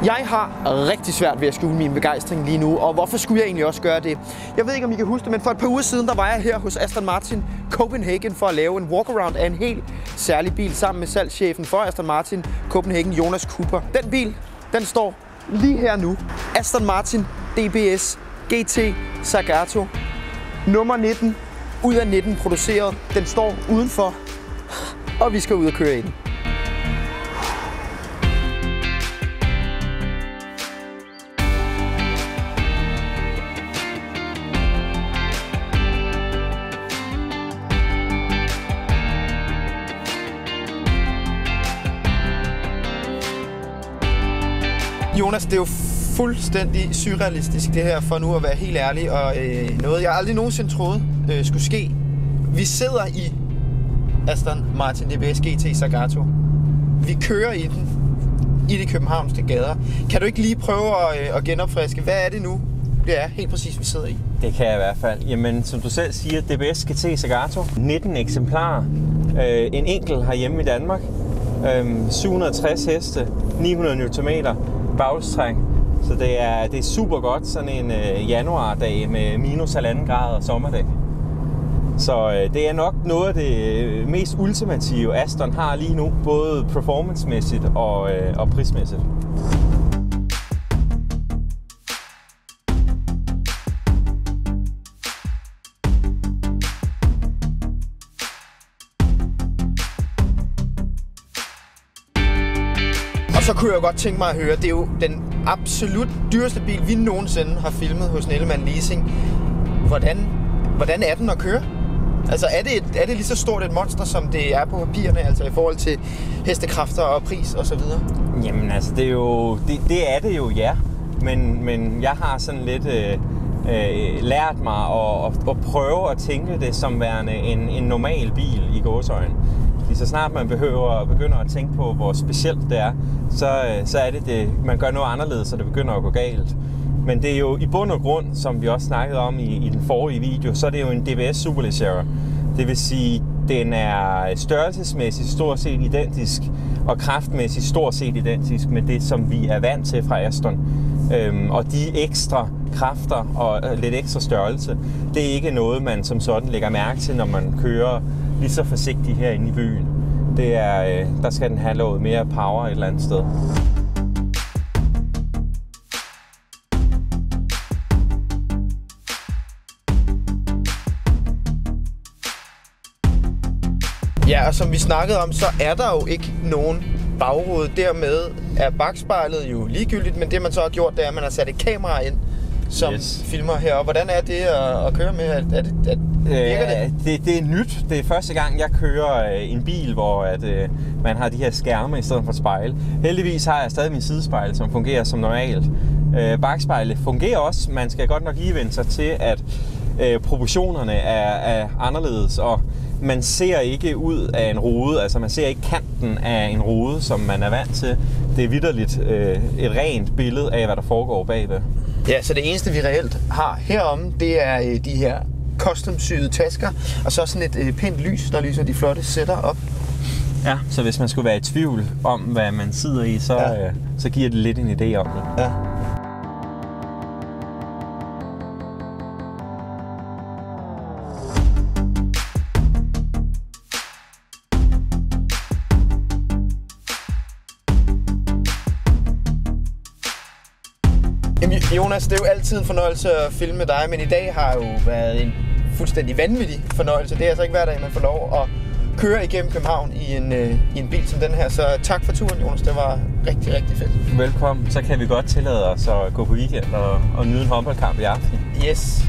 Jeg har rigtig svært ved at skjule min begejstring lige nu, og hvorfor skulle jeg egentlig også gøre det? Jeg ved ikke, om I kan huske det, men for et par uger siden, der var jeg her hos Aston Martin Copenhagen for at lave en walkaround af en helt særlig bil sammen med salgschefen for Aston Martin Copenhagen, Jonas Cooper. Den bil, den står lige her nu. Aston Martin DBS GT Zagato, nummer 19 ud af 19 produceret. Den står udenfor, og vi skal ud og køre i den. Jonas, det er jo fuldstændig surrealistisk det her, for nu at være helt ærlig, og noget jeg aldrig nogensinde troede skulle ske. Vi sidder i Aston Martin DBS GT Zagato. Vi kører i den i de københavnske gader. Kan du ikke lige prøve at genopfriske, hvad er det nu, det er helt præcis, vi sidder i? Det kan jeg i hvert fald. Jamen, som du selv siger, DBS GT Zagato. 19 eksemplarer. En enkelt herhjemme i Danmark. 760 heste, 900 Nm. Bagstræk. Så det er super godt sådan en januardag med -1,5 grader sommerdag. Så det er nok noget af det mest ultimative Aston har lige nu, både performancemæssigt og prismæssigt. Og så kunne jeg godt tænke mig at høre, det er jo den absolut dyreste bil, vi nogensinde har filmet hos Nellemann Leasing. Hvordan er den at køre? Altså er det lige så stort et monster, som det er på papirerne, altså i forhold til hestekræfter og pris og så videre? Jamen altså, det er det jo, ja. Men jeg har sådan lidt lært mig at prøve at tænke det som værende en normal bil i gåseøjne. Så snart man begynder at tænke på, hvor specielt det er, så er det, man gør noget anderledes, så det begynder at gå galt. Men det er jo i bund og grund, som vi også snakkede om i den forrige video, så er det jo en DBS Superleggera. Det vil sige, den er størrelsesmæssigt stort set identisk, og kraftmæssigt stort set identisk med det, som vi er vant til fra Aston. Og de ekstra kræfter og lidt ekstra størrelse, det er ikke noget, man som sådan lægger mærke til, når man kører lige så forsigtigt herinde i byen. Der skal den have noget mere power et eller andet sted. Ja, og som vi snakkede om, så er der jo ikke nogen bagrude. Dermed er bagspejlet jo ligegyldigt, men det man så har gjort, det er, at man har sat et kamera ind, som filmer heroppe. Hvordan er det at køre med? Virker det? Det er nyt. Det er første gang, jeg kører en bil, hvor man har de her skærme i stedet for spejl. Heldigvis har jeg stadig min sidespejl, som fungerer som normalt. Bagspejlet fungerer også. Man skal godt nok lige vende sig til, at proportionerne er anderledes, og man ser ikke ud af en rude, altså man ser ikke kanten af en rude, som man er vant til. Det er vitterligt et rent billede af, hvad der foregår bagved. Ja, så det eneste, vi reelt har heromme, det er de her custom-syede tasker, og så sådan et pænt lys, der lyser de flotte sætter op. Ja, så hvis man skulle være i tvivl om, hvad man sidder i, så giver det lidt en idé om det. Ja. Jonas, det er jo altid en fornøjelse at filme med dig, men i dag har jo været en fuldstændig vanvittig fornøjelse. Det er altså ikke hver dag, man får lov at køre igennem København i en bil som den her. Så tak for turen, Jonas. Det var rigtig, rigtig fedt. Velkommen. Så kan vi godt tillade os at gå på weekend og nyde en håndboldkamp i aften. Yes.